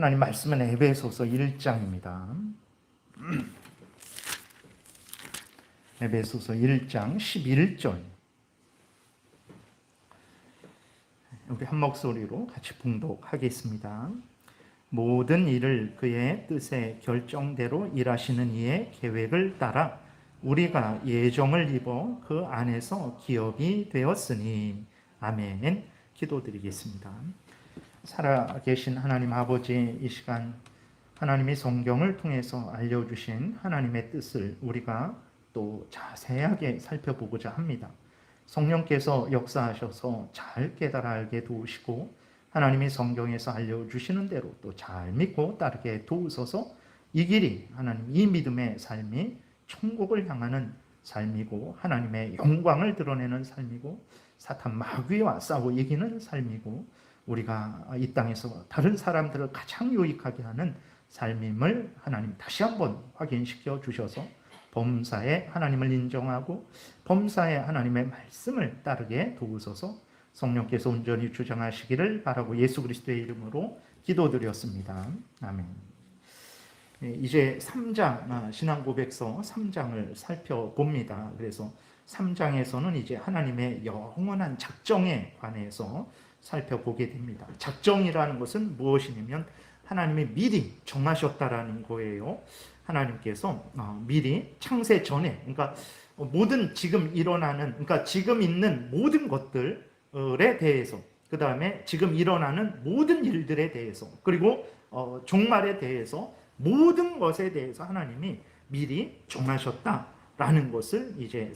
하나님 말씀은 에베소서 1장입니다. 에베소서 1장 11절. 우리 한 목소리로 같이 봉독하겠습니다. 모든 일을 그의 뜻의 결정대로 일하시는 이의 계획을 따라 우리가 예정을 입어 그 안에서 기업이 되었으니. 아멘. 기도드리겠습니다. 살아계신 하나님 아버지, 이 시간 하나님이 성경을 통해서 알려주신 하나님의 뜻을 우리가 또 자세하게 살펴보고자 합니다. 성령께서 역사하셔서 잘 깨달아 알게 도우시고 하나님이 성경에서 알려주시는 대로 또 잘 믿고 따르게 도우소서. 이 길이 하나님, 이 믿음의 삶이 천국을 향하는 삶이고 하나님의 영광을 드러내는 삶이고 사탄 마귀와 싸워 이기는 삶이고 우리가 이 땅에서 다른 사람들을 가장 유익하게 하는 삶임을 하나님 다시 한번 확인시켜 주셔서 범사에 하나님을 인정하고 범사에 하나님의 말씀을 따르게 도우소서. 성령께서 온전히 주장하시기를 바라고 예수 그리스도의 이름으로 기도드렸습니다. 아멘. 이제 3장, 신앙고백서 3장을 살펴봅니다. 그래서 3장에서는 이제 하나님의 영원한 작정에 관해서 살펴보게 됩니다. 작정이라는 것은 무엇이냐면 하나님이 미리 정하셨다라는 거예요. 하나님께서 미리 창세 전에, 그러니까 모든 지금 일어나는, 그러니까 지금 있는 모든 것들에 대해서, 그 다음에 지금 일어나는 모든 일들에 대해서, 그리고 종말에 대해서, 모든 것에 대해서 하나님이 미리 정하셨다라는 것을 이제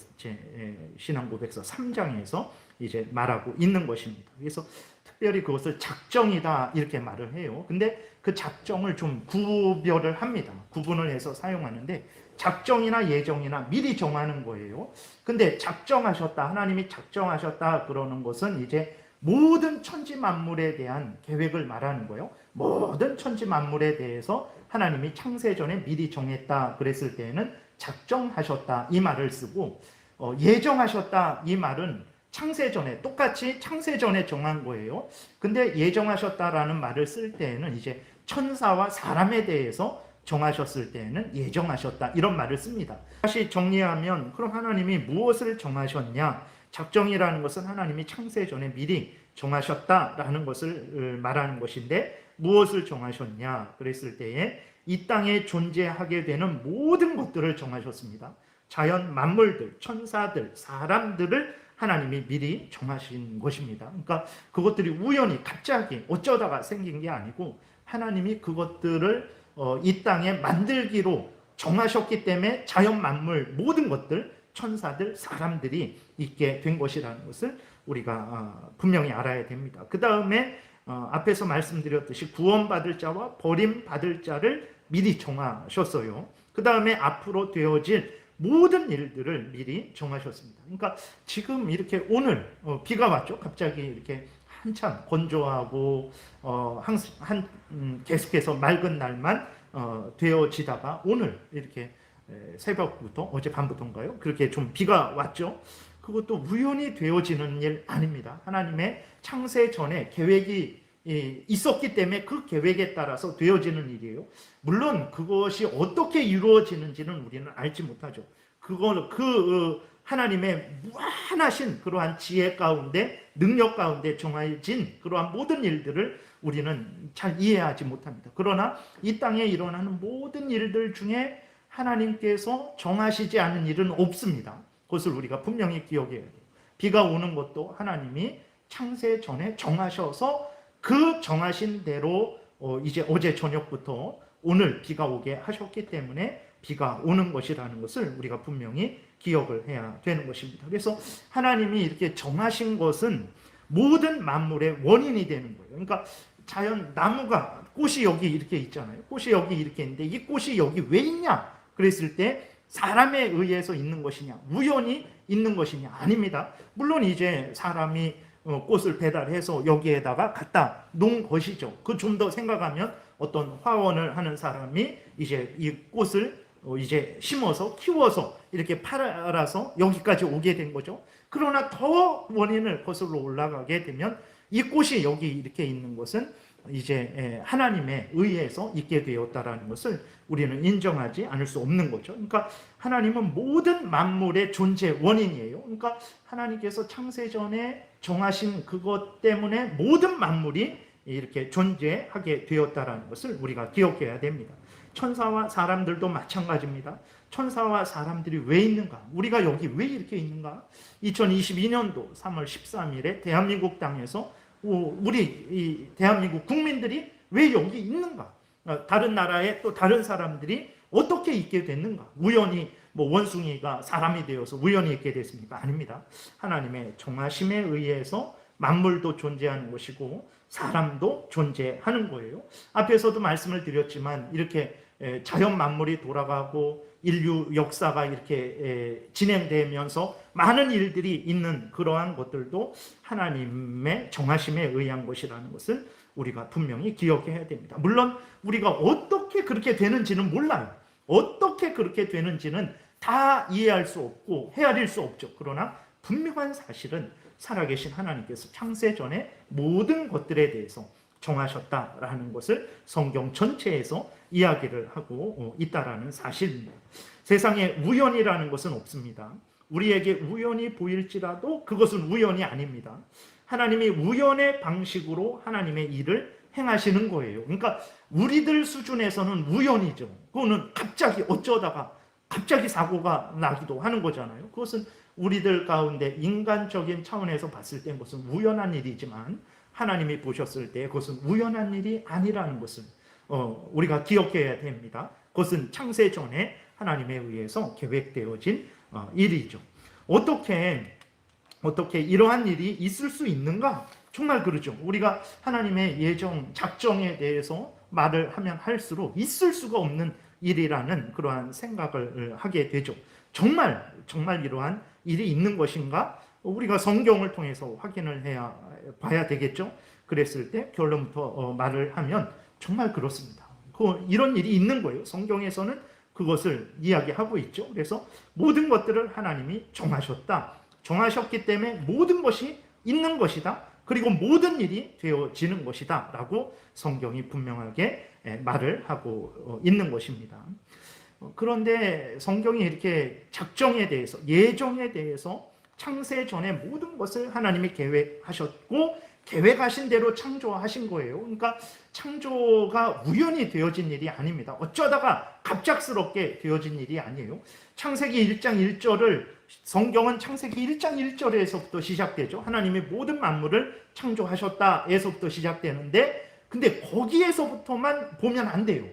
신앙고백서 3장에서 이제 말하고 있는 것입니다. 그래서 특별히 그것을 작정이다 이렇게 말을 해요. 근데 그 작정을 좀 구별을 합니다. 구분을 해서 사용하는데 작정이나 예정이나 미리 정하는 거예요. 근데 작정하셨다, 하나님이 작정하셨다 그러는 것은 이제 모든 천지 만물에 대한 계획을 말하는 거예요. 모든 천지 만물에 대해서 하나님이 창세 전에 미리 정했다 그랬을 때에는 작정하셨다 이 말을 쓰고, 예정하셨다 이 말은 창세 전에, 똑같이 창세 전에 정한 거예요. 근데 예정하셨다라는 말을 쓸 때에는 이제 천사와 사람에 대해서 정하셨을 때에는 예정하셨다 이런 말을 씁니다. 다시 정리하면 그럼 하나님이 무엇을 정하셨냐? 작정이라는 것은 하나님이 창세 전에 미리 정하셨다라는 것을 말하는 것인데 무엇을 정하셨냐? 그랬을 때에 이 땅에 존재하게 되는 모든 것들을 정하셨습니다. 자연 만물들, 천사들, 사람들을 하나님이 미리 정하신 것입니다. 그러니까 그것들이 우연히 갑자기 어쩌다가 생긴 게 아니고 하나님이 그것들을 이 땅에 만들기로 정하셨기 때문에 자연 만물 모든 것들, 천사들, 사람들이 있게 된 것이라는 것을 우리가 분명히 알아야 됩니다. 그 다음에 앞에서 말씀드렸듯이 구원받을 자와 버림받을 자를 미리 정하셨어요. 그 다음에 앞으로 되어질 모든 일들을 미리 정하셨습니다. 그러니까 지금 이렇게 오늘 비가 왔죠. 갑자기 이렇게 한참 건조하고 계속해서 맑은 날만 되어지다가 오늘 이렇게 새벽부터 어젯밤부터인가요? 그렇게 좀 비가 왔죠. 그것도 우연히 되어지는 일 아닙니다. 하나님의 창세 전에 계획이 있었기 때문에 그 계획에 따라서 되어지는 일이에요. 물론 그것이 어떻게 이루어지는지는 우리는 알지 못하죠. 그 하나님의 무한하신 그러한 지혜 가운데, 능력 가운데 정해진 그러한 모든 일들을 우리는 잘 이해하지 못합니다. 그러나 이 땅에 일어나는 모든 일들 중에 하나님께서 정하시지 않은 일은 없습니다. 그것을 우리가 분명히 기억해야 돼요. 비가 오는 것도 하나님이 창세 전에 정하셔서 그 정하신 대로 이제 어제 저녁부터 오늘 비가 오게 하셨기 때문에 비가 오는 것이라는 것을 우리가 분명히 기억을 해야 되는 것입니다. 그래서 하나님이 이렇게 정하신 것은 모든 만물의 원인이 되는 거예요. 그러니까 자연 나무가, 꽃이 여기 이렇게 있잖아요. 꽃이 여기 이렇게 있는데 이 꽃이 여기 왜 있냐? 그랬을 때 사람에 의해서 있는 것이냐? 우연히 있는 것이냐? 아닙니다. 물론 이제 사람이 꽃을 배달해서 여기에다가 갖다 놓은 것이죠. 그 좀 더 생각하면 어떤 화원을 하는 사람이 이제 이 꽃을 이제 심어서 키워서 이렇게 팔아서 여기까지 오게 된 거죠. 그러나 더 원인을 거슬러 올라가게 되면 이 꽃이 여기 이렇게 있는 것은 이제 하나님에 의해서 있게 되었다라는 것을 우리는 인정하지 않을 수 없는 거죠. 그러니까 하나님은 모든 만물의 존재 원인이에요. 그러니까 하나님께서 창세전에 정하신 그것 때문에 모든 만물이 이렇게 존재하게 되었다라는 것을 우리가 기억해야 됩니다. 천사와 사람들도 마찬가지입니다. 천사와 사람들이 왜 있는가? 우리가 여기 왜 이렇게 있는가? 2022년도 3월 13일에 대한민국 땅에서 우리 이 대한민국 국민들이 왜 여기 있는가? 다른 나라에 또 다른 사람들이 어떻게 있게 됐는가? 우연히 뭐 원숭이가 사람이 되어서 우연히 있게 됐습니까? 아닙니다. 하나님의 정하심에 의해서 만물도 존재하는 것이고 사람도 존재하는 거예요. 앞에서도 말씀을 드렸지만 이렇게 자연 만물이 돌아가고 인류 역사가 이렇게 진행되면서 많은 일들이 있는 그러한 것들도 하나님의 정하심에 의한 것이라는 것을 우리가 분명히 기억해야 됩니다. 물론 우리가 어떻게 그렇게 되는지는 몰라요. 어떻게 그렇게 되는지는 다 이해할 수 없고 헤아릴 수 없죠. 그러나 분명한 사실은 살아계신 하나님께서 창세전에 모든 것들에 대해서 정하셨다라는 것을 성경 전체에서 이야기를 하고 있다라는 사실입니다. 세상에 우연이라는 것은 없습니다. 우리에게 우연이 보일지라도 그것은 우연이 아닙니다. 하나님이 우연의 방식으로 하나님의 일을 행하시는 거예요. 그러니까 우리들 수준에서는 우연이죠. 그거는 갑자기 어쩌다가 갑자기 사고가 나기도 하는 거잖아요. 그것은 우리들 가운데 인간적인 차원에서 봤을 때 그것은 우연한 일이지만 하나님이 보셨을 때 그것은 우연한 일이 아니라는 것을 우리가 기억해야 됩니다. 그것은 창세 전에 하나님에 의해서 계획되어진 일이죠. 어떻게 이러한 일이 있을 수 있는가? 정말 그렇죠. 우리가 하나님의 예정, 작정에 대해서 말을 하면 할수록 있을 수가 없는 일이라는 그러한 생각을 하게 되죠. 정말 이러한 일이 있는 것인가? 우리가 성경을 통해서 확인을 봐야 되겠죠. 그랬을 때 결론부터 말을 하면 정말 그렇습니다. 이런 일이 있는 거예요. 성경에서는 그것을 이야기하고 있죠. 그래서 모든 것들을 하나님이 정하셨기 때문에 모든 것이 있는 것이다. 그리고 모든 일이 되어지는 것이다. 라고 성경이 분명하게 말을 하고 있는 것입니다. 그런데 성경이 이렇게 작정에 대해서, 예정에 대해서 창세 전에 모든 것을 하나님이 계획하셨고 계획하신 대로 창조하신 거예요. 그러니까 창조가 우연히 되어진 일이 아닙니다. 어쩌다가 갑작스럽게 되어진 일이 아니에요. 창세기 1장 1절을 성경은 창세기 1장 1절에서부터 시작되죠. 하나님이 모든 만물을 창조하셨다에서부터 시작되는데 근데 거기에서부터만 보면 안 돼요.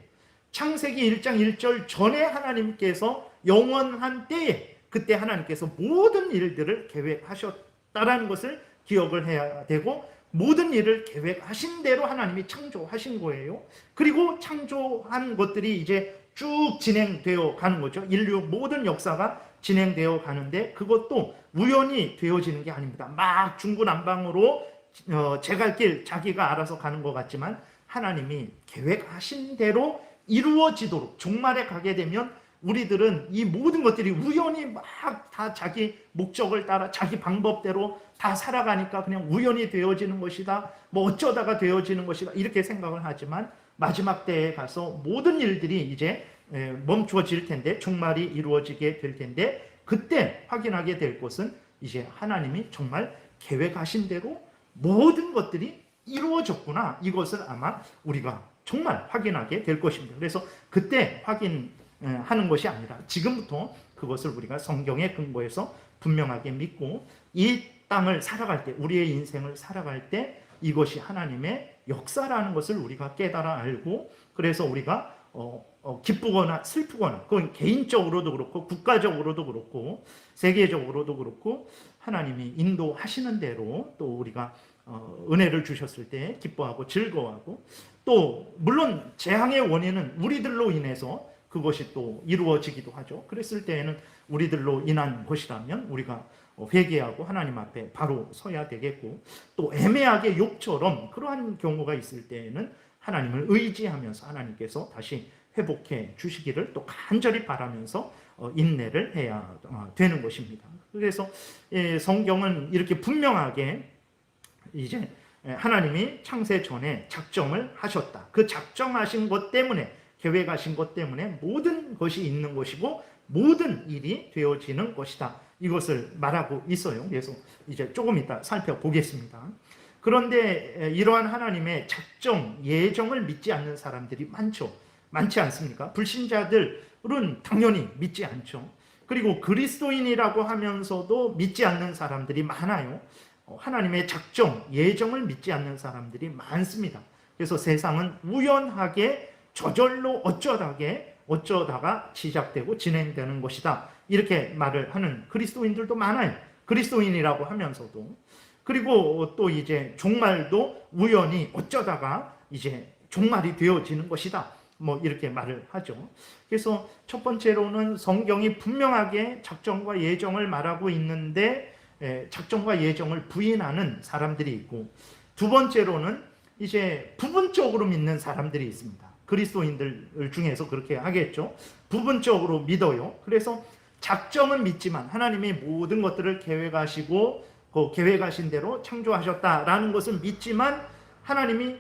창세기 1장 1절 전에 하나님께서 영원한 때에 그때 하나님께서 모든 일들을 계획하셨다라는 것을 기억을 해야 되고 모든 일을 계획하신 대로 하나님이 창조하신 거예요. 그리고 창조한 것들이 이제 쭉 진행되어 가는 거죠. 인류 모든 역사가 진행되어 가는데 그것도 우연히 되어지는 게 아닙니다. 막 중구난방으로 제 갈 길 자기가 알아서 가는 것 같지만 하나님이 계획하신 대로 이루어지도록 종말에 가게 되면 우리들은 이 모든 것들이 우연히 막 다 자기 목적을 따라 자기 방법대로 다 살아가니까 그냥 우연히 되어지는 것이다. 뭐 어쩌다가 되어지는 것이다. 이렇게 생각을 하지만 마지막 때에 가서 모든 일들이 이제 멈추어질 텐데 종말이 이루어지게 될 텐데 그때 확인하게 될 것은 이제 하나님이 정말 계획하신 대로 모든 것들이 이루어졌구나. 이것을 아마 우리가 정말 확인하게 될 것입니다. 그래서 그때 확인하는 것이 아니라 지금부터 그것을 우리가 성경에 근거해서 분명하게 믿고 이 땅을 살아갈 때 우리의 인생을 살아갈 때 이것이 하나님의 역사라는 것을 우리가 깨달아 알고 그래서 우리가 기쁘거나 슬프거나 그건 개인적으로도 그렇고 국가적으로도 그렇고 세계적으로도 그렇고 하나님이 인도하시는 대로 또 우리가 은혜를 주셨을 때 기뻐하고 즐거워하고 또 물론 재앙의 원인은 우리들로 인해서 그것이 또 이루어지기도 하죠. 그랬을 때에는 우리들로 인한 것이라면 우리가 회개하고 하나님 앞에 바로 서야 되겠고 또 애매하게 욥처럼 그러한 경우가 있을 때에는 하나님을 의지하면서 하나님께서 다시 회복해 주시기를 또 간절히 바라면서 인내를 해야 되는 것입니다. 그래서 성경은 이렇게 분명하게 이제 하나님이 창세 전에 작정을 하셨다. 그 작정하신 것 때문에, 계획하신 것 때문에 모든 것이 있는 것이고 모든 일이 되어지는 것이다. 이것을 말하고 있어요. 그래서 이제 조금 이따 살펴보겠습니다. 그런데 이러한 하나님의 작정, 예정을 믿지 않는 사람들이 많죠. 많지 않습니까? 불신자들은 당연히 믿지 않죠. 그리고 그리스도인이라고 하면서도 믿지 않는 사람들이 많아요. 하나님의 작정, 예정을 믿지 않는 사람들이 많습니다. 그래서 세상은 우연하게 저절로 어쩌다가 시작되고 진행되는 것이다. 이렇게 말을 하는 그리스도인들도 많아요. 그리스도인이라고 하면서도. 그리고 또 이제 종말도 우연히 어쩌다가 이제 종말이 되어지는 것이다. 뭐 이렇게 말을 하죠. 그래서 첫 번째로는 성경이 분명하게 작정과 예정을 말하고 있는데 작정과 예정을 부인하는 사람들이 있고, 두 번째로는 이제 부분적으로 믿는 사람들이 있습니다. 그리스도인들 중에서 그렇게 하겠죠. 부분적으로 믿어요. 그래서 작정은 믿지만 하나님이 모든 것들을 계획하시고 그 계획하신 대로 창조하셨다라는 것을 믿지만 하나님이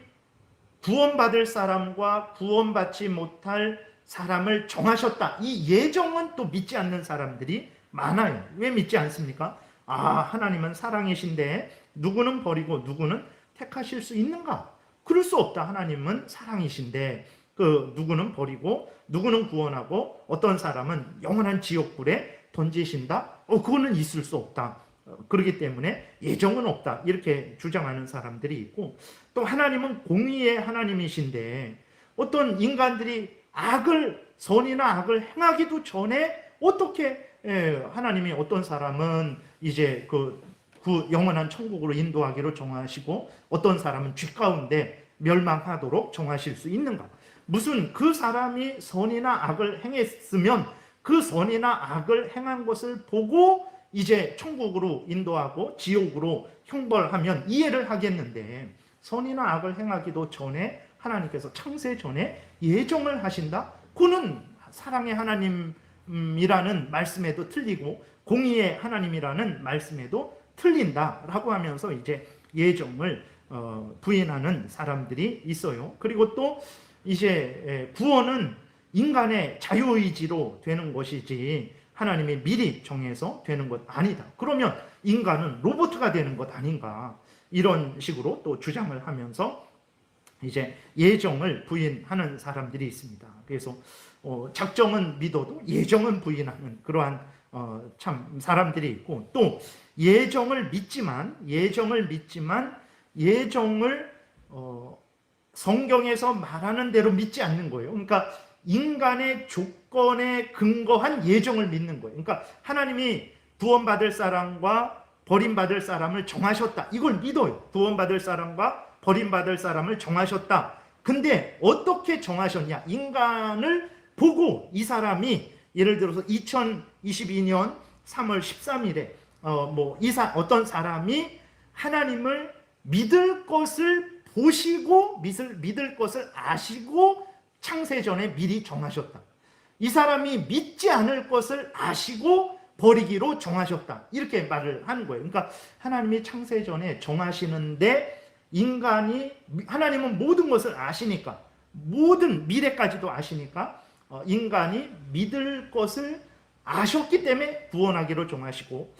구원받을 사람과 구원받지 못할 사람을 정하셨다. 이 예정은 또 믿지 않는 사람들이 많아요. 왜 믿지 않습니까? 하나님은 사랑이신데 누구는 버리고 누구는 택하실 수 있는가? 그럴 수 없다. 하나님은 사랑이신데 그 누구는 버리고 누구는 구원하고 어떤 사람은 영원한 지옥불에 던지신다? 그거는 있을 수 없다. 그렇기 때문에 예정은 없다. 이렇게 주장하는 사람들이 있고, 또 하나님은 공의의 하나님이신데 어떤 인간들이 선이나 악을 행하기도 전에 어떻게 하나님이 어떤 사람은 이제 그 영원한 천국으로 인도하기로 정하시고 어떤 사람은 쥐 가운데 멸망하도록 정하실 수 있는가? 무슨 그 사람이 선이나 악을 행했으면 그 선이나 악을 행한 것을 보고 이제 천국으로 인도하고 지옥으로 형벌하면 이해를 하겠는데, 선이나 악을 행하기도 전에 하나님께서 창세 전에 예정을 하신다? 그는 사랑의 하나님이라는 말씀에도 틀리고 공의의 하나님이라는 말씀에도 틀린다라고 하면서 이제 예정을 부인하는 사람들이 있어요. 그리고 또 이제 구원은 인간의 자유의지로 되는 것이지 하나님이 미리 정해서 되는 것 아니다. 그러면 인간은 로봇가 되는 것 아닌가? 이런 식으로 또 주장을 하면서 이제 예정을 부인하는 사람들이 있습니다. 그래서 작정은 믿어도 예정은 부인하는 그러한 참 사람들이 있고, 또 예정을 믿지만 예정을 성경에서 말하는 대로 믿지 않는 거예요. 그러니까 인간의 조건에 근거한 예정을 믿는 거예요. 그러니까 하나님이 구원받을 사람과 버림받을 사람을 정하셨다. 이걸 믿어요. 구원받을 사람과 버림받을 사람을 정하셨다. 근데 어떻게 정하셨냐? 인간을 보고 이 사람이 예를 들어서 2022년 3월 13일에 어떤 사람이 하나님을 믿을 것을 보시고 믿을 것을 아시고 창세전에 미리 정하셨다. 이 사람이 믿지 않을 것을 아시고 버리기로 정하셨다. 이렇게 말을 하는 거예요. 그러니까 하나님이 창세전에 정하시는데 하나님은 모든 것을 아시니까, 모든 미래까지도 아시니까 인간이 믿을 것을 아셨기 때문에 구원하기로 정하시고,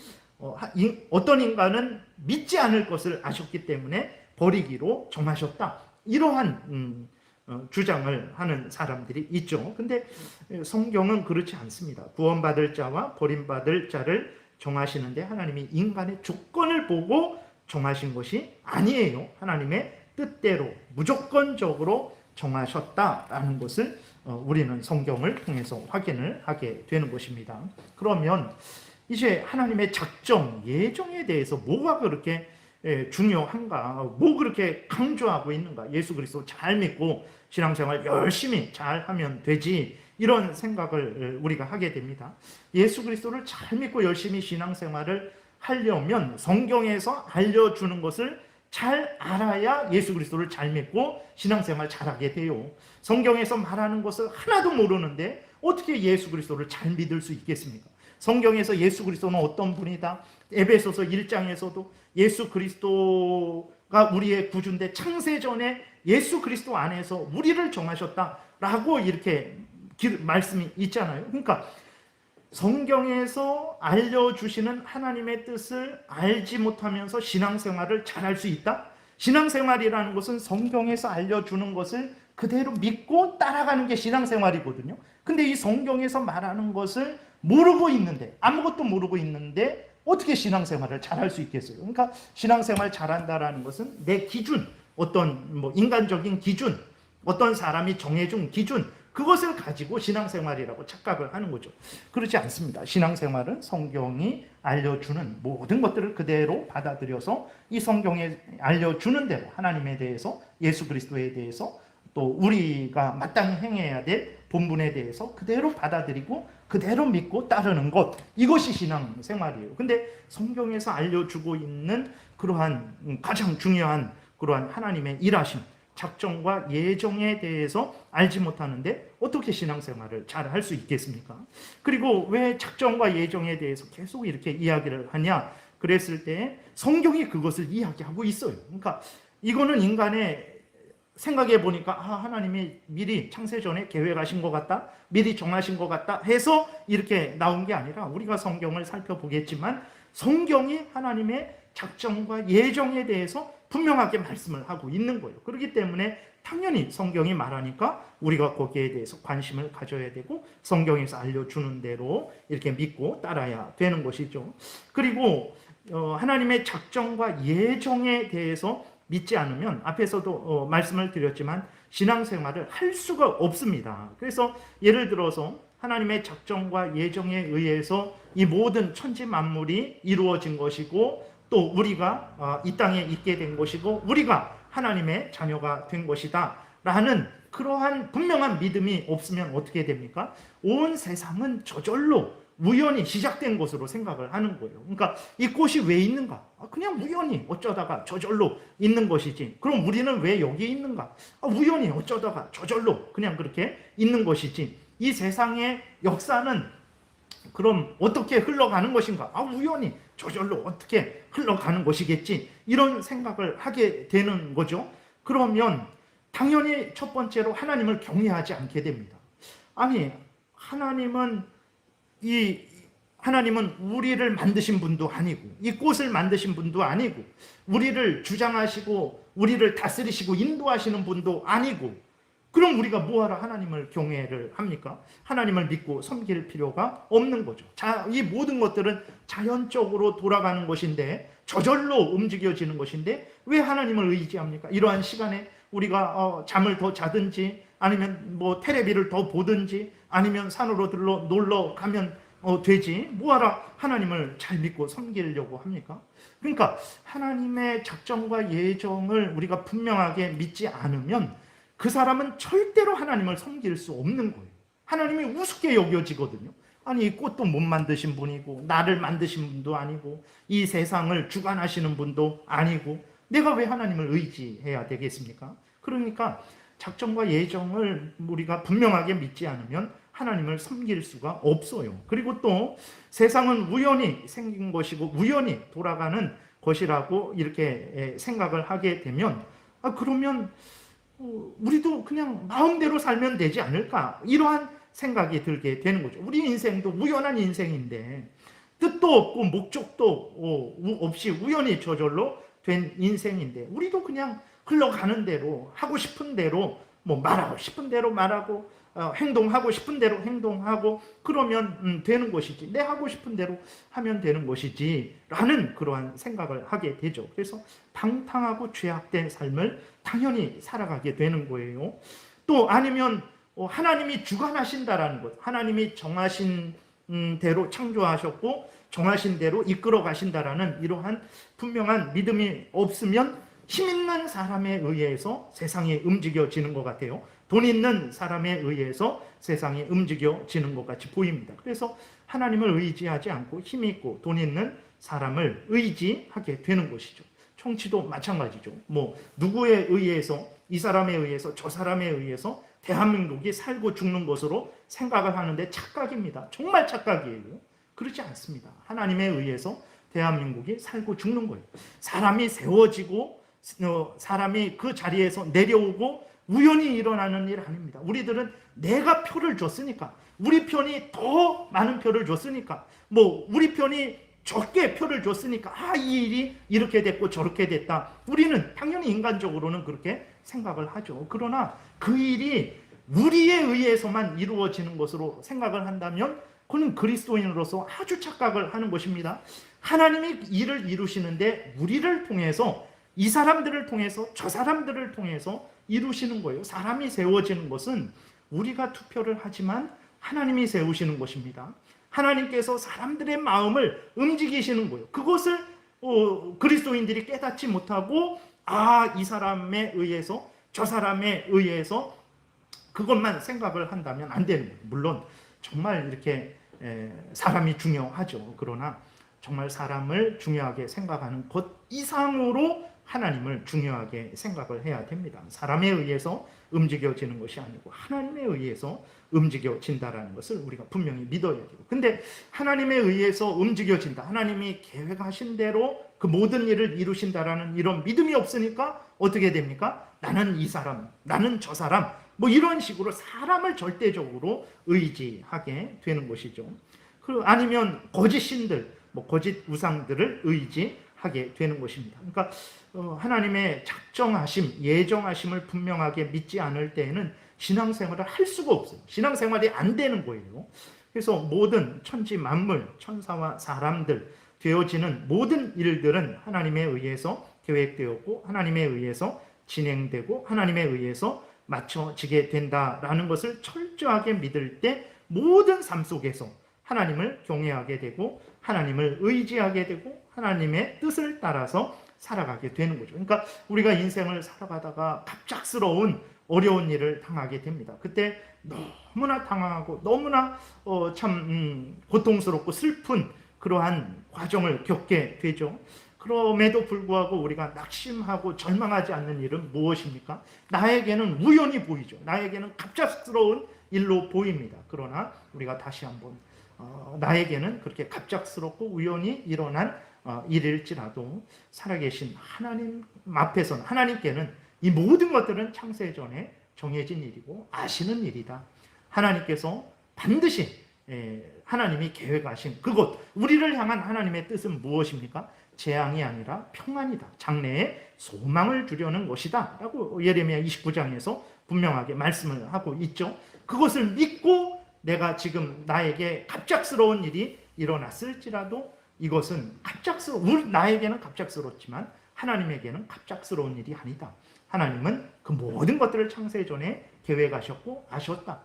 어떤 인간은 믿지 않을 것을 아셨기 때문에 버리기로 정하셨다. 이러한 주장을 하는 사람들이 있죠. 근데 성경은 그렇지 않습니다. 구원받을 자와 버림받을 자를 정하시는데 하나님이 인간의 조건을 보고 정하신 것이 아니에요. 하나님의 뜻대로 무조건적으로 정하셨다라는 것을 우리는 성경을 통해서 확인을 하게 되는 것입니다. 그러면 이제 하나님의 작정, 예정에 대해서 뭐가 그렇게 중요한가? 뭐 그렇게 강조하고 있는가? 예수 그리스도 잘 믿고 신앙생활 열심히 잘 하면 되지, 이런 생각을 우리가 하게 됩니다. 예수 그리스도를 잘 믿고 열심히 신앙생활을 하려면 성경에서 알려주는 것을 잘 알아야 예수 그리스도를 잘 믿고 신앙생활 잘하게 돼요. 성경에서 말하는 것을 하나도 모르는데 어떻게 예수 그리스도를 잘 믿을 수 있겠습니까? 성경에서 예수 그리스도는 어떤 분이다? 에베소서 1장에서도 예수 그리스도가 우리의 구주인데 창세전에 예수 그리스도 안에서 우리를 정하셨다라고 이렇게 말씀이 있잖아요. 그러니까 성경에서 알려주시는 하나님의 뜻을 알지 못하면서 신앙생활을 잘할 수 있다? 신앙생활이라는 것은 성경에서 알려주는 것을 그대로 믿고 따라가는 게 신앙생활이거든요. 근데 이 성경에서 말하는 것을 모르고 있는데, 아무것도 모르고 있는데 어떻게 신앙생활을 잘할 수 있겠어요? 그러니까 신앙생활 잘한다라는 것은 내 기준, 어떤 인간적인 기준, 어떤 사람이 정해준 기준, 그것을 가지고 신앙생활이라고 착각을 하는 거죠. 그렇지 않습니다. 신앙생활은 성경이 알려주는 모든 것들을 그대로 받아들여서 이 성경에 알려주는 대로 하나님에 대해서, 예수 그리스도에 대해서, 또 우리가 마땅히 행해야 될 본분에 대해서 그대로 받아들이고 그대로 믿고 따르는 것, 이것이 신앙생활이에요. 근데 성경에서 알려주고 있는 그러한 가장 중요한 그러한 하나님의 일하심, 작정과 예정에 대해서 알지 못하는데 어떻게 신앙생활을 잘 할 수 있겠습니까? 그리고 왜 작정과 예정에 대해서 계속 이렇게 이야기를 하냐? 그랬을 때 성경이 그것을 이야기하고 있어요. 그러니까 이거는 인간의 생각해 보니까 하나님이 미리 창세전에 계획하신 것 같다, 미리 정하신 것 같다 해서 이렇게 나온 게 아니라, 우리가 성경을 살펴보겠지만 성경이 하나님의 작정과 예정에 대해서 분명하게 말씀을 하고 있는 거예요. 그렇기 때문에 당연히 성경이 말하니까 우리가 거기에 대해서 관심을 가져야 되고 성경에서 알려주는 대로 이렇게 믿고 따라야 되는 것이죠. 그리고 하나님의 작정과 예정에 대해서 믿지 않으면, 앞에서도 말씀을 드렸지만 신앙생활을 할 수가 없습니다. 그래서 예를 들어서 하나님의 작정과 예정에 의해서 이 모든 천지 만물이 이루어진 것이고, 또 우리가 이 땅에 있게 된 것이고, 우리가 하나님의 자녀가 된 것이다 라는 그러한 분명한 믿음이 없으면 어떻게 됩니까? 온 세상은 저절로 우연히 시작된 것으로 생각을 하는 거예요. 그러니까 이 꽃이 왜 있는가? 그냥 우연히 어쩌다가 저절로 있는 것이지. 그럼 우리는 왜 여기 있는가? 우연히 어쩌다가 저절로 그냥 그렇게 있는 것이지. 이 세상의 역사는 그럼 어떻게 흘러가는 것인가? 우연히 저절로 어떻게 흘러가는 것이겠지. 이런 생각을 하게 되는 거죠. 그러면 당연히 첫 번째로 하나님을 경외하지 않게 됩니다. 아니, 하나님은 우리를 만드신 분도 아니고, 이 꽃을 만드신 분도 아니고, 우리를 주장하시고 우리를 다스리시고 인도하시는 분도 아니고, 그럼 우리가 뭐하러 하나님을 경외를 합니까? 하나님을 믿고 섬길 필요가 없는 거죠. 이 모든 것들은 자연적으로 돌아가는 것인데, 저절로 움직여지는 것인데 왜 하나님을 의지합니까? 이러한 시간에 우리가 잠을 더 자든지, 아니면 텔레비를 더 보든지, 아니면 산으로 놀러 가면 되지, 뭐하러 하나님을 잘 믿고 섬기려고 합니까? 그러니까 하나님의 작정과 예정을 우리가 분명하게 믿지 않으면 그 사람은 절대로 하나님을 섬길 수 없는 거예요. 하나님이 우습게 여겨지거든요. 아니, 이 꽃도 못 만드신 분이고, 나를 만드신 분도 아니고, 이 세상을 주관하시는 분도 아니고, 내가 왜 하나님을 의지해야 되겠습니까? 그러니까 작정과 예정을 우리가 분명하게 믿지 않으면 하나님을 섬길 수가 없어요. 그리고 또 세상은 우연히 생긴 것이고 우연히 돌아가는 것이라고 이렇게 생각을 하게 되면, 그러면 우리도 그냥 마음대로 살면 되지 않을까, 이러한 생각이 들게 되는 거죠. 우리 인생도 우연한 인생인데, 뜻도 없고 목적도 없이 우연히 저절로 된 인생인데, 우리도 그냥 흘러가는 대로, 하고 싶은 대로 말하고 싶은 대로 말하고, 행동하고 싶은 대로 행동하고, 그러면 되는 것이지, 내 하고 싶은 대로 하면 되는 것이지 라는 그러한 생각을 하게 되죠. 그래서 방탕하고 죄악된 삶을 당연히 살아가게 되는 거예요. 또 아니면 하나님이 주관하신다라는 것, 하나님이 정하신 대로 창조하셨고 정하신 대로 이끌어 가신다라는 이러한 분명한 믿음이 없으면 힘 있는 사람에 의해서 세상이 움직여지는 것 같아요. 돈 있는 사람에 의해서 세상이 움직여지는 것 같이 보입니다. 그래서 하나님을 의지하지 않고 힘 있고 돈 있는 사람을 의지하게 되는 것이죠. 정치도 마찬가지죠. 누구에 의해서, 이 사람에 의해서, 저 사람에 의해서 대한민국이 살고 죽는 것으로 생각을 하는데 착각입니다. 정말 착각이에요. 그렇지 않습니다. 하나님에 의해서 대한민국이 살고 죽는 거예요. 사람이 세워지고 사람이 그 자리에서 내려오고 우연히 일어나는 일 아닙니다. 우리들은 내가 표를 줬으니까, 우리 편이 더 많은 표를 줬으니까, 뭐 우리 편이 적게 표를 줬으니까 이 일이 이렇게 됐고 저렇게 됐다. 우리는 당연히 인간적으로는 그렇게 생각을 하죠. 그러나 그 일이 우리에 의해서만 이루어지는 것으로 생각을 한다면 그는 그리스도인으로서 아주 착각을 하는 것입니다. 하나님이 일을 이루시는데 우리를 통해서, 이 사람들을 통해서, 저 사람들을 통해서 이루시는 거예요. 사람이 세워지는 것은 우리가 투표를 하지만 하나님이 세우시는 것입니다. 하나님께서 사람들의 마음을 움직이시는 거예요. 그것을 그리스도인들이 깨닫지 못하고 이 사람에 의해서, 저 사람에 의해서 그것만 생각을 한다면 안 되는 거예요. 물론 정말 이렇게 사람이 중요하죠. 그러나 정말 사람을 중요하게 생각하는 것 이상으로 하나님을 중요하게 생각을 해야 됩니다. 사람에 의해서 움직여지는 것이 아니고 하나님에 의해서 움직여진다라는 것을 우리가 분명히 믿어야 되고, 근데 하나님에 의해서 움직여진다, 하나님이 계획하신 대로 그 모든 일을 이루신다라는 이런 믿음이 없으니까 어떻게 됩니까? 나는 이 사람, 나는 저 사람, 뭐 이런 식으로 사람을 절대적으로 의지하게 되는 것이죠. 아니면 거짓 신들, 거짓 우상들을 의지하게 되는 것입니다. 그러니까 하나님의 작정하심, 예정하심을 분명하게 믿지 않을 때에는 신앙생활을 할 수가 없어요. 신앙생활이 안 되는 거예요. 그래서 모든 천지 만물, 천사와 사람들 되어지는 모든 일들은 하나님에 의해서 계획되었고 하나님에 의해서 진행되고 하나님에 의해서 맞춰지게 된다라는 것을 철저하게 믿을 때 모든 삶 속에서 하나님을 경외하게 되고 하나님을 의지하게 되고 하나님의 뜻을 따라서 살아가게 되는 거죠. 그러니까 우리가 인생을 살아가다가 갑작스러운 어려운 일을 당하게 됩니다. 그때 너무나 당황하고 너무나 참 고통스럽고 슬픈 그러한 과정을 겪게 되죠. 그럼에도 불구하고 우리가 낙심하고 절망하지 않는 일은 무엇입니까? 나에게는 우연히 보이죠. 나에게는 갑작스러운 일로 보입니다. 그러나 우리가 다시 한번 나에게는 그렇게 갑작스럽고 우연히 일어난 일일지라도 살아계신 하나님 앞에서는, 하나님께는 이 모든 것들은 창세 전에 정해진 일이고 아시는 일이다. 하나님께서 반드시 하나님이 계획하신 그곳, 우리를 향한 하나님의 뜻은 무엇입니까? 재앙이 아니라 평안이다. 장래에 소망을 주려는 것이다. 라고 예레미야 29장에서 분명하게 말씀을 하고 있죠. 그것을 믿고 내가 지금 나에게 갑작스러운 일이 일어났을지라도 이것은 나에게는 갑작스럽지만 하나님에게는 갑작스러운 일이 아니다. 하나님은 그 모든 것들을 창세 전에 계획하셨고 아셨다.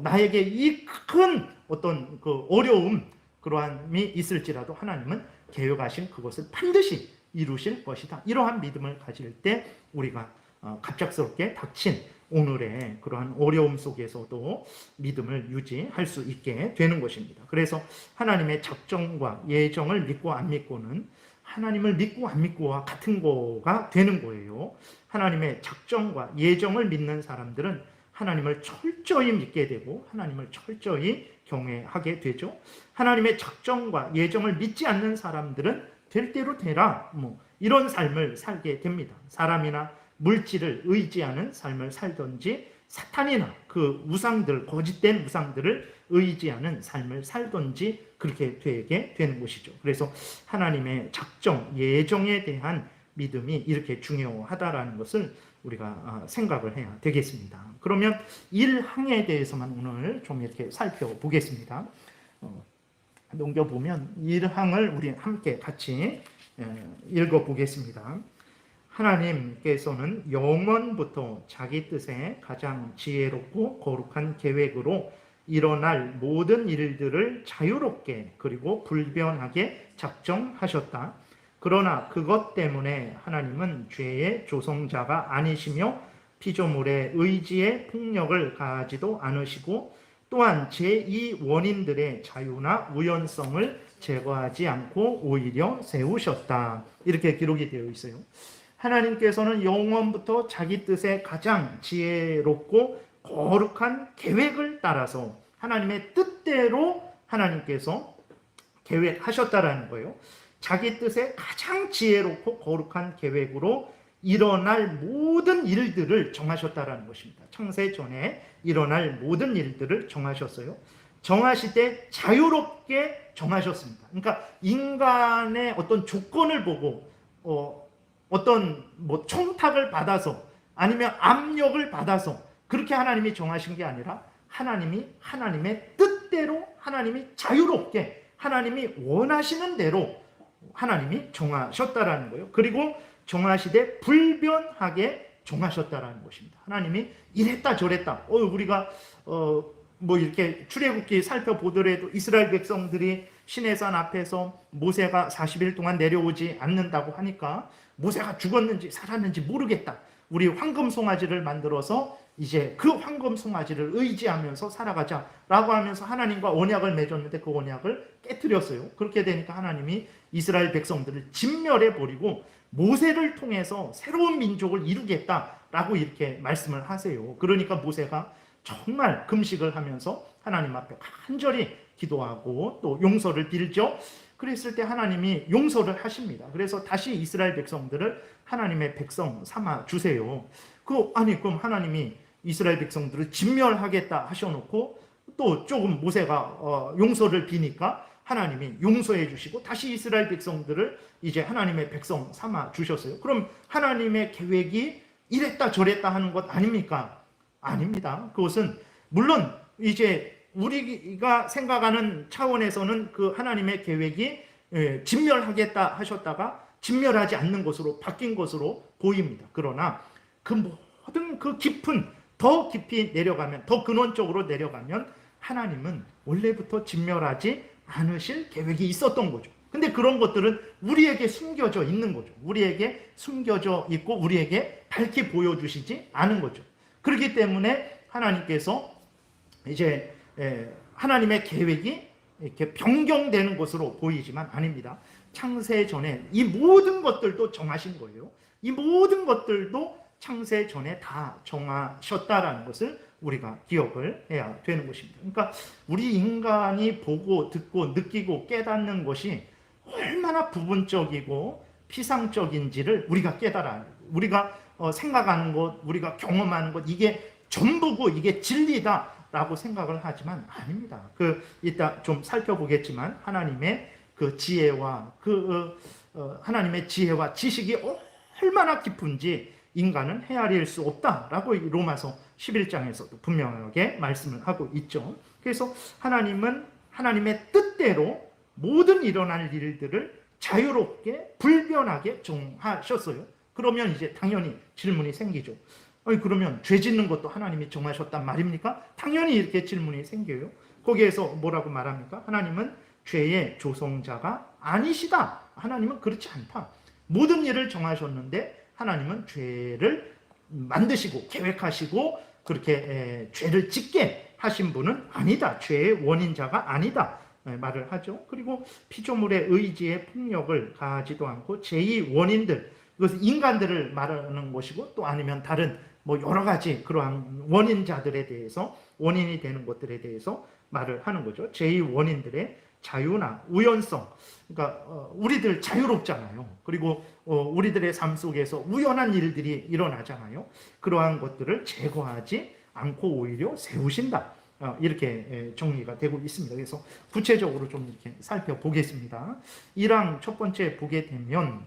나에게 이 큰 어떤 그 어려움, 그러함이 있을지라도 하나님은 계획하신 그것을 반드시 이루실 것이다. 이러한 믿음을 가질 때 우리가 갑작스럽게 닥친 오늘의 그러한 어려움 속에서도 믿음을 유지할 수 있게 되는 것입니다. 그래서 하나님의 작정과 예정을 믿고 안 믿고는 하나님을 믿고 안 믿고와 같은 거가 되는 거예요. 하나님의 작정과 예정을 믿는 사람들은 하나님을 철저히 믿게 되고 하나님을 철저히 경외하게 되죠. 하나님의 작정과 예정을 믿지 않는 사람들은 될 대로 되라, 이런 삶을 살게 됩니다. 사람이나 물질을 의지하는 삶을 살든지 사탄이나 그 우상들, 거짓된 우상들을 의지하는 삶을 살든지 그렇게 되게 되는 것이죠. 그래서 하나님의 작정, 예정에 대한 믿음이 이렇게 중요하다라는 것을 우리가 생각을 해야 되겠습니다. 그러면 일항에 대해서만 오늘 좀 이렇게 살펴보겠습니다. 넘겨보면 일항을 우리 함께 같이 읽어보겠습니다. 하나님께서는 영원부터 자기 뜻에 가장 지혜롭고 거룩한 계획으로 일어날 모든 일들을 자유롭게 그리고 불변하게 작정하셨다. 그러나 그것 때문에 하나님은 죄의 조성자가 아니시며 피조물의 의지에 폭력을 가하지도 않으시고 또한 제2 원인들의 자유나 우연성을 제거하지 않고 오히려 세우셨다. 이렇게 기록이 되어 있어요. 하나님께서는 영원부터 자기 뜻에 가장 지혜롭고 거룩한 계획을 따라서 하나님의 뜻대로 하나님께서 계획하셨다라는 거예요. 자기 뜻에 가장 지혜롭고 거룩한 계획으로 일어날 모든 일들을 정하셨다라는 것입니다. 창세 전에 일어날 모든 일들을 정하셨어요. 정하시되 자유롭게 정하셨습니다. 그러니까 인간의 어떤 조건을 보고 어떤 청탁을 받아서 아니면 압력을 받아서 그렇게 하나님이 정하신 게 아니라 하나님이 하나님의 뜻대로 하나님이 자유롭게 하나님이 원하시는 대로 하나님이 정하셨다라는 거예요. 그리고 정하시되 불변하게 정하셨다라는 것입니다. 하나님이 이랬다 저랬다. 우리가 이렇게 출애굽기 살펴보더라도 이스라엘 백성들이 시내산 앞에서 모세가 40일 동안 내려오지 않는다고 하니까 모세가 죽었는지 살았는지 모르겠다. 우리 황금 송아지를 만들어서 이제 그 황금 송아지를 의지하면서 살아가자라고 하면서 하나님과 언약을 맺었는데 그 언약을 깨뜨렸어요. 그렇게 되니까 하나님이 이스라엘 백성들을 진멸해 버리고 모세를 통해서 새로운 민족을 이루겠다라고 이렇게 말씀을 하세요. 그러니까 모세가 정말 금식을 하면서 하나님 앞에 간절히 기도하고 또 용서를 빌죠. 그랬을 때 하나님이 용서를 하십니다. 그래서 다시 이스라엘 백성들을 하나님의 백성 삼아 주세요. 그럼 하나님이 이스라엘 백성들을 진멸하겠다 하셔놓고 또 조금 모세가 용서를 비니까 하나님이 용서해 주시고 다시 이스라엘 백성들을 이제 하나님의 백성 삼아 주셨어요. 그럼 하나님의 계획이 이랬다 저랬다 하는 것 아닙니까? 아닙니다. 그것은 물론 이제 우리가 생각하는 차원에서는 그 하나님의 계획이 진멸하겠다 하셨다가 진멸하지 않는 것으로 바뀐 것으로 보입니다. 그러나 그 모든 그 더 깊이 내려가면, 더 근원적으로 내려가면 하나님은 원래부터 진멸하지 않으실 계획이 있었던 거죠. 근데 그런 것들은 우리에게 숨겨져 있는 거죠. 우리에게 숨겨져 있고 우리에게 밝히 보여주시지 않은 거죠. 그렇기 때문에 하나님께서 이제 하나님의 계획이 이렇게 변경되는 것으로 보이지만 아닙니다. 창세 전에 이 모든 것들도 정하신 거예요. 이 모든 것들도 창세 전에 다 정하셨다라는 것을 우리가 기억을 해야 되는 것입니다. 그러니까 우리 인간이 보고 듣고 느끼고 깨닫는 것이 얼마나 부분적이고 피상적인지를 우리가 깨달아야 해요. 우리가 생각하는 것, 우리가 경험하는 것, 이게 전부고 이게 진리다라고 생각을 하지만 아닙니다. 이따 좀 살펴보겠지만 하나님의 그 지혜와 하나님의 지혜와 지식이 얼마나 깊은지 인간은 헤아릴 수 없다라고 로마서 11장에서도 분명하게 말씀을 하고 있죠. 그래서 하나님은 하나님의 뜻대로 모든 일어날 일들을 자유롭게 불변하게 정하셨어요. 그러면 이제 당연히 질문이 생기죠. 그러면 죄 짓는 것도 하나님이 정하셨단 말입니까? 당연히 이렇게 질문이 생겨요. 거기에서 뭐라고 말합니까? 하나님은 죄의 조성자가 아니시다. 하나님은 그렇지 않다. 모든 일을 정하셨는데 하나님은 죄를 만드시고 계획하시고 그렇게 죄를 짓게 하신 분은 아니다. 죄의 원인자가 아니다. 말을 하죠. 그리고 피조물의 의지에 폭력을 가하지도 않고 제2 원인들, 이것은 인간들을 말하는 것이고 또 아니면 다른 여러 가지 그러한 원인자들에 대해서 원인이 되는 것들에 대해서 말을 하는 거죠. 제2 원인들의 자유나 우연성, 그러니까 우리들 자유롭잖아요. 그리고 우리들의 삶 속에서 우연한 일들이 일어나잖아요. 그러한 것들을 제거하지 않고 오히려 세우신다. 이렇게 정리가 되고 있습니다. 그래서 구체적으로 좀 이렇게 살펴보겠습니다. 1항 첫 번째 보게 되면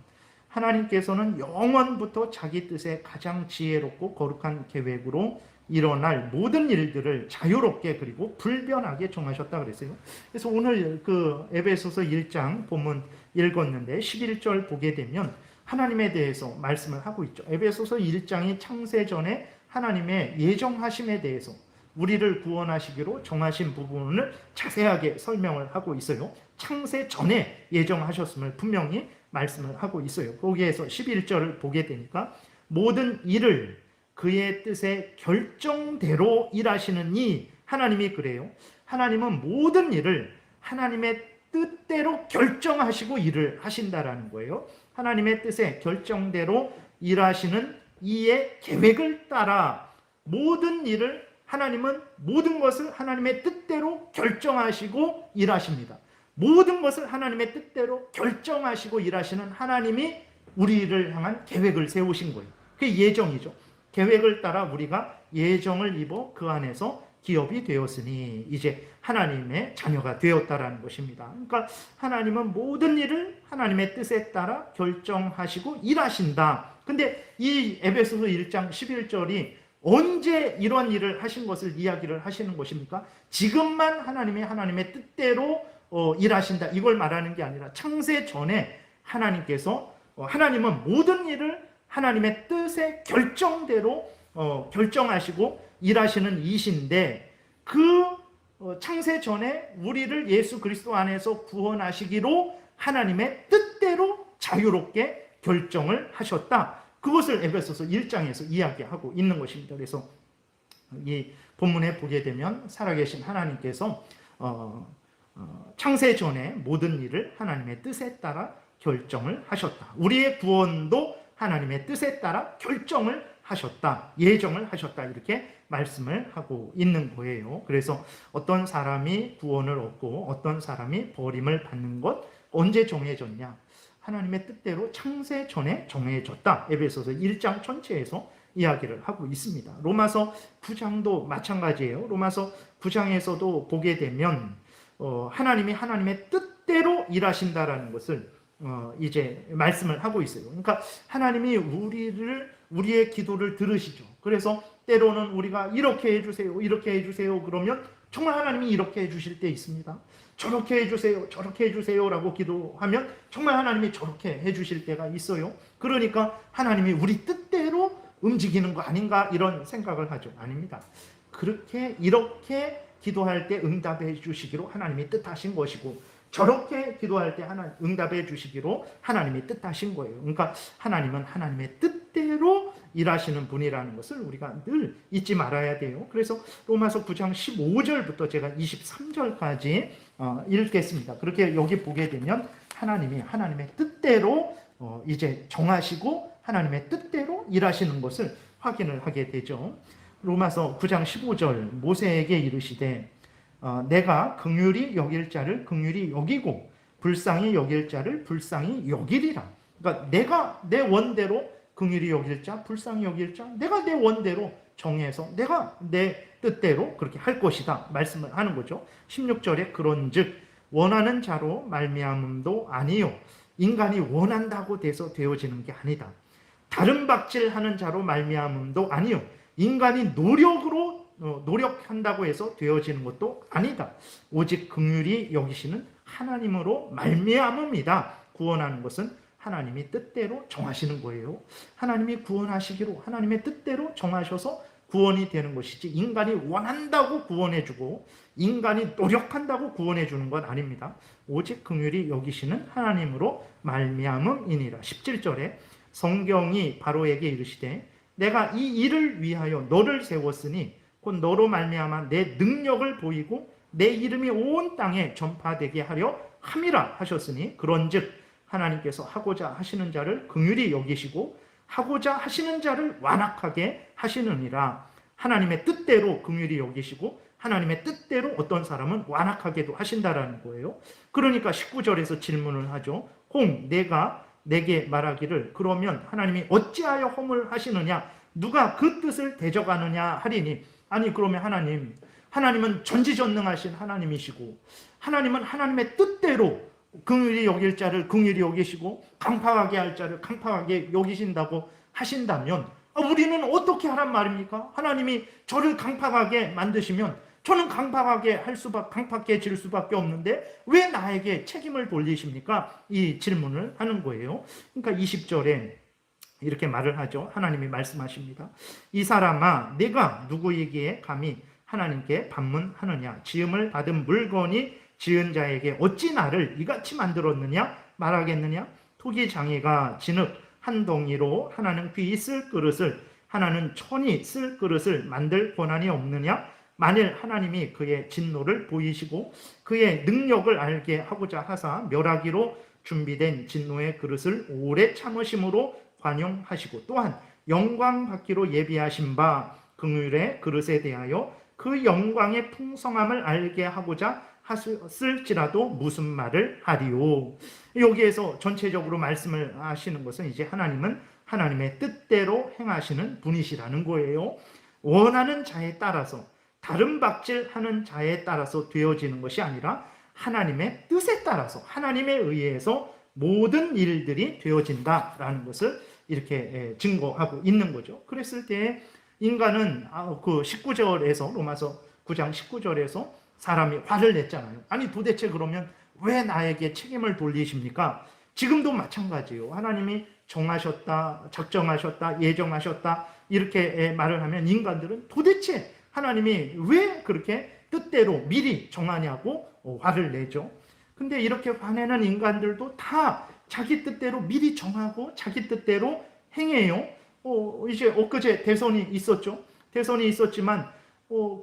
하나님께서는 영원부터 자기 뜻에 가장 지혜롭고 거룩한 계획으로 일어날 모든 일들을 자유롭게 그리고 불변하게 정하셨다 그랬어요. 그래서 오늘 그 에베소서 1장 본문 읽었는데 11절 보게 되면 하나님에 대해서 말씀을 하고 있죠. 에베소서 1장이 창세 전에 하나님의 예정하심에 대해서 우리를 구원하시기로 정하신 부분을 자세하게 설명을 하고 있어요. 창세 전에 예정하셨음을 분명히 말씀을 하고 있어요. 거기에서 11절을 보게 되니까 모든 일을 그의 뜻의 결정대로 일하시느니, 하나님이 그래요. 하나님은 모든 일을 하나님의 뜻대로 결정하시고 일을 하신다라는 거예요. 하나님의 뜻의 결정대로 일하시는 이의 계획을 따라 모든 일을 하나님은 모든 것을 하나님의 뜻대로 결정하시고 일하십니다. 모든 것을 하나님의 뜻대로 결정하시고 일하시는 하나님이 우리를 향한 계획을 세우신 거예요. 그게 예정이죠. 계획을 따라 우리가 예정을 입어 그 안에서 기업이 되었으니 이제 하나님의 자녀가 되었다라는 것입니다. 그러니까 하나님은 모든 일을 하나님의 뜻에 따라 결정하시고 일하신다. 근데 이 에베소서 1장 11절이 언제 이런 일을 하신 것을 이야기를 하시는 것입니까? 지금만 하나님의 뜻대로 일하신다. 이걸 말하는 게 아니라 창세 전에 하나님께서 하나님은 모든 일을 하나님의 뜻의 결정대로 결정하시고 일하시는 이신데 그 창세 전에 우리를 예수 그리스도 안에서 구원하시기로 하나님의 뜻대로 자유롭게 결정을 하셨다. 그것을 에베소서 1장에서 이야기하고 있는 것입니다. 그래서 이 본문에 보게 되면 살아계신 하나님께서 창세 전에 모든 일을 하나님의 뜻에 따라 결정을 하셨다. 우리의 구원도 하나님의 뜻에 따라 결정을 하셨다. 예정을 하셨다. 이렇게 말씀을 하고 있는 거예요. 그래서 어떤 사람이 구원을 얻고 어떤 사람이 버림을 받는 것 언제 정해졌냐? 하나님의 뜻대로 창세 전에 정해졌다. 에베소서 1장 전체에서 이야기를 하고 있습니다. 로마서 9장도 마찬가지예요. 로마서 9장에서도 보게 되면 하나님이 하나님의 뜻대로 일하신다라는 것을 이제 말씀을 하고 있어요. 그러니까 하나님이 우리의 기도를 들으시죠. 그래서 때로는 우리가 이렇게 해주세요, 이렇게 해주세요. 그러면 정말 하나님이 이렇게 해주실 때 있습니다. 저렇게 해주세요, 저렇게 해주세요라고 기도하면 정말 하나님이 저렇게 해주실 때가 있어요. 그러니까 하나님이 우리 뜻대로 움직이는 거 아닌가 이런 생각을 하죠. 아닙니다. 이렇게 기도할 때 응답해 주시기로 하나님이 뜻하신 것이고 저렇게 기도할 때 응답해 주시기로 하나님이 뜻하신 거예요. 그러니까 하나님은 하나님의 뜻대로 일하시는 분이라는 것을 우리가 늘 잊지 말아야 돼요. 그래서 로마서 9장 15절부터 제가 23절까지 읽겠습니다. 그렇게 여기 보게 되면 하나님이 하나님의 뜻대로 이제 정하시고 하나님의 뜻대로 일하시는 것을 확인을 하게 되죠. 로마서 9장 15절 모세에게 이르시되 내가 긍휼히 여길 자를 긍휼히 여기고 불쌍히 여길 자를 불쌍히 여기리라. 그러니까 내가 내 원대로 긍휼히 여길 자, 불쌍히 여길 자, 내가 내 원대로 정해서 내가 내 뜻대로 그렇게 할 것이다 말씀을 하는 거죠. 16절에 그런즉 원하는 자로 말미암음도 아니요 인간이 원한다고 돼서 되어지는 게 아니다. 다른 박질하는 자로 말미암음도 아니요 인간이 노력한다고 해서 되어지는 것도 아니다. 오직 긍휼히 여기시는 하나님으로 말미암음이다. 구원하는 것은 하나님이 뜻대로 정하시는 거예요. 하나님이 구원하시기로 하나님의 뜻대로 정하셔서 구원이 되는 것이지 인간이 원한다고 구원해주고 인간이 노력한다고 구원해주는 건 아닙니다. 오직 긍휼히 여기시는 하나님으로 말미암음이니라. 17절에 성경이 바로에게 이르시되 내가 이 일을 위하여 너를 세웠으니 곧 너로 말미암아 내 능력을 보이고 내 이름이 온 땅에 전파되게 하려 함이라 하셨으니 그런즉 하나님께서 하고자 하시는 자를 긍휼히 여기시고 하고자 하시는 자를 완악하게 하시느니라. 하나님의 뜻대로 긍휼히 여기시고 하나님의 뜻대로 어떤 사람은 완악하게도 하신다라는 거예요. 그러니까 19절에서 질문을 하죠. 혹 내가 내게 말하기를 그러면 하나님이 어찌하여 허물하시느냐 누가 그 뜻을 대적하느냐 하리니 아니 그러면 하나님은 전지전능하신 하나님이시고 하나님은 하나님의 뜻대로 긍휼히 여길 자를 긍휼히 여기시고 강팍하게 할 자를 강팍하게 여기신다고 하신다면 우리는 어떻게 하란 말입니까? 하나님이 저를 강팍하게 만드시면 저는 강팍해질 수밖에 없는데 왜 나에게 책임을 돌리십니까? 이 질문을 하는 거예요. 그러니까 20절에 이렇게 말을 하죠. 하나님이 말씀하십니다. 이 사람아 내가 누구에게 감히 하나님께 반문하느냐 지음을 받은 물건이 지은 자에게 어찌 나를 이같이 만들었느냐 말하겠느냐 토기장이가 진흙 한 덩이로 하나는 귀 쓸 그릇을 하나는 천이 쓸 그릇을 만들 권한이 없느냐 만일 하나님이 그의 진노를 보이시고 그의 능력을 알게 하고자 하사 멸하기로 준비된 진노의 그릇을 오래 참으심으로 관용하시고 또한 영광 받기로 예비하신 바 긍휼의 그릇에 대하여 그 영광의 풍성함을 알게 하고자 하셨을지라도 무슨 말을 하리요. 여기에서 전체적으로 말씀을 하시는 것은 이제 하나님은 하나님의 뜻대로 행하시는 분이시라는 거예요. 원하는 자에 따라서, 다른 박질하는 자에 따라서 되어지는 것이 아니라 하나님의 뜻에 따라서, 하나님에 의해서 모든 일들이 되어진다라는 것을 이렇게 증거하고 있는 거죠. 그랬을 때 인간은 그 19절에서, 로마서 9장 19절에서 사람이 화를 냈잖아요. 아니 도대체 그러면 왜 나에게 책임을 돌리십니까? 지금도 마찬가지예요. 하나님이 정하셨다, 작정하셨다, 예정하셨다 이렇게 말을 하면 인간들은 도대체 하나님이 왜 그렇게 뜻대로 미리 정하냐고 화를 내죠. 근데 이렇게 화내는 인간들도 다 자기 뜻대로 미리 정하고 자기 뜻대로 행해요. 이제 엊그제 대선이 있었죠. 대선이 있었지만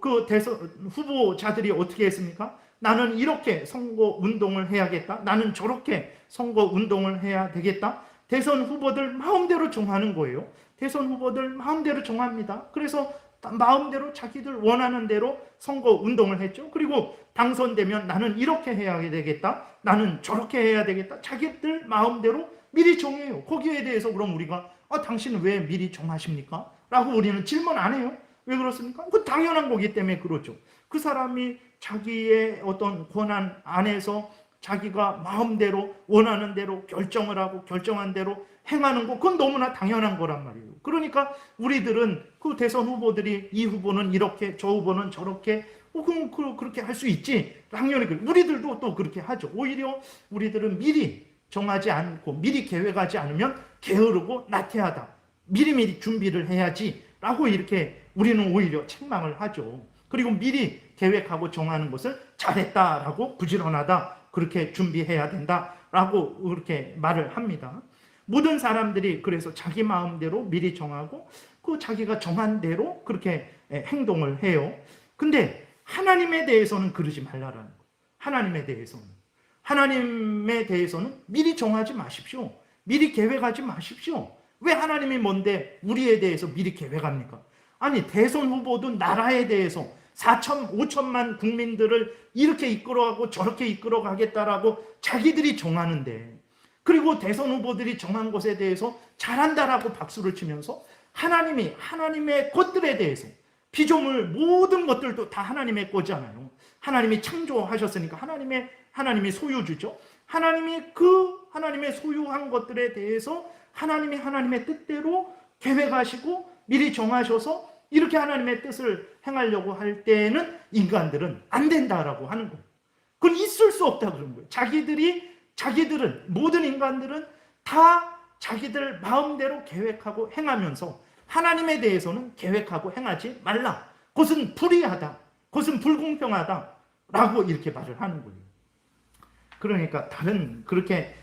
그 대선 후보자들이 어떻게 했습니까? 나는 이렇게 선거 운동을 해야겠다. 나는 저렇게 선거 운동을 해야 되겠다. 대선 후보들 마음대로 정하는 거예요. 대선 후보들 마음대로 정합니다. 그래서 마음대로 자기들 원하는 대로 선거 운동을 했죠. 그리고 당선되면 나는 이렇게 해야 되겠다. 나는 저렇게 해야 되겠다. 자기들 마음대로 미리 정해요. 거기에 대해서 그럼 우리가 당신은 왜 미리 정하십니까? 라고 우리는 질문 안 해요. 왜 그렇습니까? 그 당연한 거기 때문에 그렇죠. 그 사람이 자기의 어떤 권한 안에서 자기가 마음대로 원하는 대로 결정을 하고 결정한 대로 행하는 거, 그건 너무나 당연한 거란 말이에요. 그러니까 우리들은 그 대선 후보들이 이 후보는 이렇게 저 후보는 저렇게 그럼 그렇게 할 수 있지. 당연히 우리들도 또 그렇게 하죠. 오히려 우리들은 미리 정하지 않고 미리 계획하지 않으면 게으르고 나태하다. 미리미리 준비를 해야지 라고 이렇게 우리는 오히려 책망을 하죠. 그리고 미리 계획하고 정하는 것을 잘했다라고, 부지런하다 그렇게 준비해야 된다라고 그렇게 말을 합니다. 모든 사람들이 그래서 자기 마음대로 미리 정하고 그 자기가 정한 대로 그렇게 행동을 해요. 근데 하나님에 대해서는 그러지 말라라는 거예요. 하나님에 대해서는 미리 정하지 마십시오. 미리 계획하지 마십시오. 왜 하나님이 뭔데 우리에 대해서 미리 계획합니까? 아니 대선 후보도 나라에 대해서 5천만 국민들을 이렇게 이끌어가고 저렇게 이끌어가겠다라고 자기들이 정하는데, 그리고 대선 후보들이 정한 것에 대해서 잘한다라고 박수를 치면서 하나님이 하나님의 것들에 대해서, 피조물 모든 것들도 다 하나님의 거잖아요. 하나님이 창조하셨으니까 하나님이 소유주죠. 하나님의 소유한 것들에 대해서 하나님이 하나님의 뜻대로 계획하시고 미리 정하셔서 이렇게 하나님의 뜻을 행하려고 할 때는 인간들은 안 된다라고 하는 거예요. 그건 있을 수 없다 그런 거예요. 자기들은 모든 인간들은 다 자기들 마음대로 계획하고 행하면서 하나님에 대해서는 계획하고 행하지 말라. 그것은 불의하다. 그것은 불공평하다. 라고 이렇게 말을 하는 거예요. 그러니까 다른 그렇게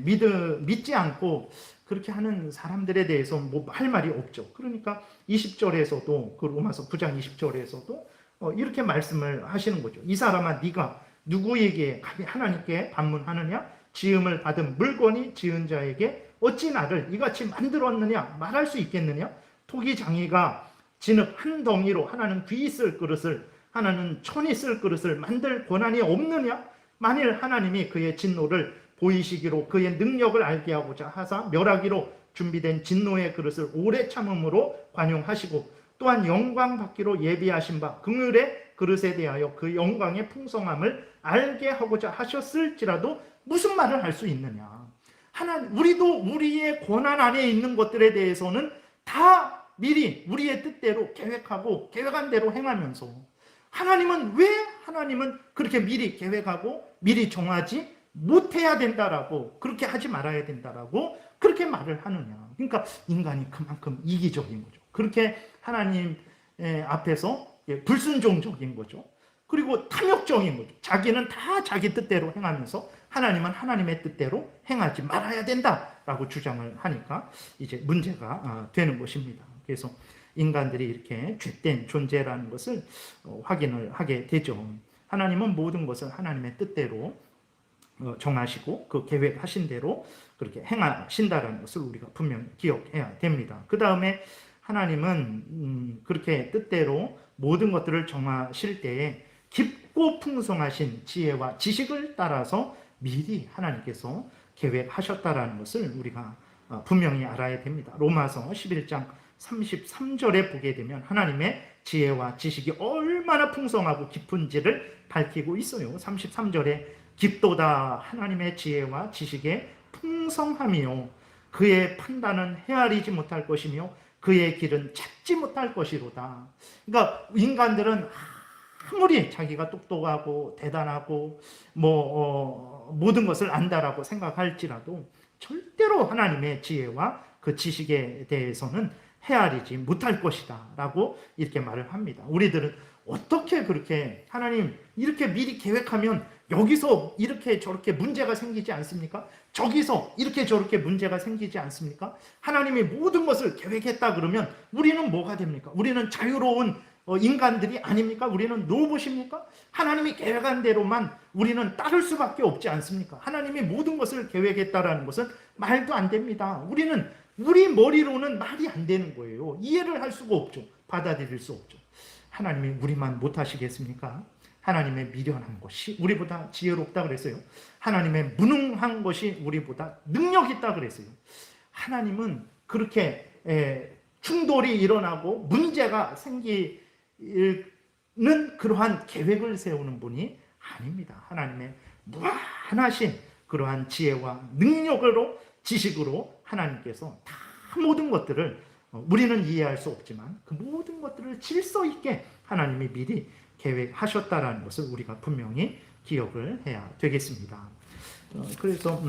믿지 않고 그렇게 하는 사람들에 대해서 뭐 할 말이 없죠. 그러니까 20절에서도, 그 로마서 9장 20절에서도 이렇게 말씀을 하시는 거죠. 이 사람아 네가 누구에게 하나님께 반문하느냐? 지음을 받은 물건이 지은 자에게 어찌 나를 이같이 만들었느냐 말할 수 있겠느냐? 토기장이가 진흙 한 덩이로 하나는 귀 쓸 그릇을, 하나는 천이 쓸 그릇을 만들 권한이 없느냐? 만일 하나님이 그의 진노를 보이시기로 그의 능력을 알게 하고자 하사 멸하기로 준비된 진노의 그릇을 오래 참음으로 관용하시고, 또한 영광 받기로 예비하신 바 긍휼의 그릇에 대하여 그 영광의 풍성함을 알게 하고자 하셨을지라도 무슨 말을 할 수 있느냐? 우리도 우리의 권한 안에 있는 것들에 대해서는 다 미리 우리의 뜻대로 계획하고 계획한 대로 행하면서, 하나님은 그렇게 미리 계획하고 미리 정하지 못해야 된다라고, 그렇게 하지 말아야 된다라고 그렇게 말을 하느냐? 그러니까 인간이 그만큼 이기적인 거죠. 그렇게 하나님 앞에서 불순종적인 거죠. 그리고 탐욕적인 거죠. 자기는 다 자기 뜻대로 행하면서 하나님은 하나님의 뜻대로 행하지 말아야 된다라고 주장을 하니까 이제 문제가 되는 것입니다. 그래서 인간들이 이렇게 죄된 존재라는 것을 확인을 하게 되죠. 하나님은 모든 것을 하나님의 뜻대로 정하시고 그 계획하신 대로 그렇게 행하신다라는 것을 우리가 분명히 기억해야 됩니다. 그 다음에 하나님은 그렇게 뜻대로 모든 것들을 정하실 때에 깊고 풍성하신 지혜와 지식을 따라서 미리 하나님께서 계획하셨다라는 것을 우리가 분명히 알아야 됩니다. 로마서 11장 33절에 보게 되면 하나님의 지혜와 지식이 얼마나 풍성하고 깊은지를 밝히고 있어요. 33절에 깊도다 하나님의 지혜와 지식의 풍성함이요 그의 판단은 헤아리지 못할 것이며 그의 길은 찾지 못할 것이로다. 그러니까 인간들은 아무리 자기가 똑똑하고 대단하고 모든 것을 안다라고 생각할지라도 절대로 하나님의 지혜와 그 지식에 대해서는 헤아리지 못할 것이다 라고 이렇게 말을 합니다. 우리들은 어떻게 그렇게 하나님 이렇게 미리 계획하면 여기서 이렇게 저렇게 문제가 생기지 않습니까? 저기서 이렇게 저렇게 문제가 생기지 않습니까? 하나님이 모든 것을 계획했다 그러면 우리는 뭐가 됩니까? 우리는 자유로운 인간들이 아닙니까? 우리는 로봇입니까? 하나님이 계획한 대로만 우리는 따를 수밖에 없지 않습니까? 하나님이 모든 것을 계획했다라는 것은 말도 안 됩니다. 우리는 우리 머리로는 말이 안 되는 거예요. 이해를 할 수가 없죠. 받아들일 수 없죠. 하나님이 우리만 못하시겠습니까? 하나님의 미련한 것이 우리보다 지혜롭다 그랬어요. 하나님의 무능한 것이 우리보다 능력 있다 그랬어요. 하나님은 그렇게 충돌이 일어나고 문제가 생기는 그러한 계획을 세우는 분이 아닙니다. 하나님의 무한하신 그러한 지혜와 능력으로 지식으로 하나님께서 다 모든 것들을 우리는 이해할 수 없지만 그 모든 것들을 질서 있게 하나님이 미리 계획하셨다라는 것을 우리가 분명히 기억을 해야 되겠습니다. 그래서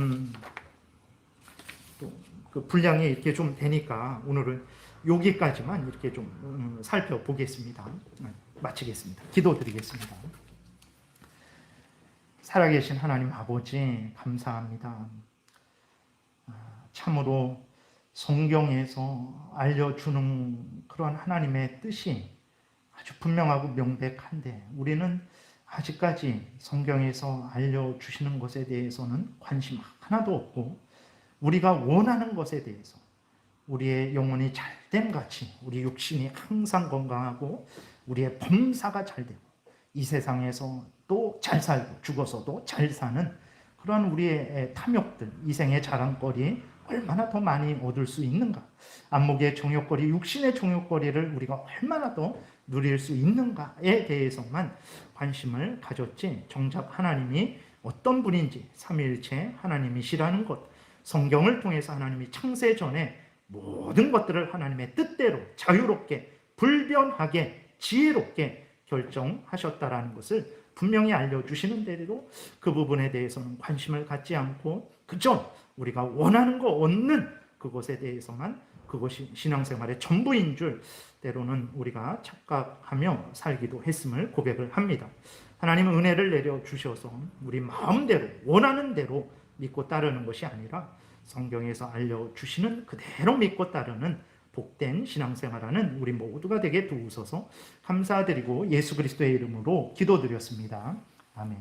또 그 분량이 이렇게 좀 되니까 오늘은 여기까지만 이렇게 좀 살펴보겠습니다. 마치겠습니다. 기도드리겠습니다. 살아계신 하나님 아버지 감사합니다. 참으로 성경에서 알려주는 그런 하나님의 뜻이 아주 분명하고 명백한데 우리는 아직까지 성경에서 알려주시는 것에 대해서는 관심 하나도 없고 우리가 원하는 것에 대해서 우리의 영혼이 잘됨 같이 우리 육신이 항상 건강하고 우리의 범사가 잘 되고 이 세상에서 또 잘 살고 죽어서도 잘 사는 그러한 우리의 탐욕들, 이생의 자랑거리 얼마나 더 많이 얻을 수 있는가? 안목의 정욕거리, 육신의 정욕거리를 우리가 얼마나 더 누릴 수 있는가에 대해서만 관심을 가졌지 정작 하나님이 어떤 분인지 삼위일체 하나님이시라는 것, 성경을 통해서 하나님이 창세 전에 모든 것들을 하나님의 뜻대로 자유롭게 불변하게 지혜롭게 결정하셨다라는 것을 분명히 알려주시는 대로 그 부분에 대해서는 관심을 갖지 않고 그저 우리가 원하는 거 얻는 그것에 대해서만 그것이 신앙생활의 전부인 줄 때로는 우리가 착각하며 살기도 했음을 고백을 합니다. 하나님은 은혜를 내려주셔서 우리 마음대로 원하는 대로 믿고 따르는 것이 아니라 성경에서 알려주시는 그대로 믿고 따르는 복된 신앙생활하는 우리 모두가 되게 도우소서 감사드리고 예수 그리스도의 이름으로 기도드렸습니다. 아멘.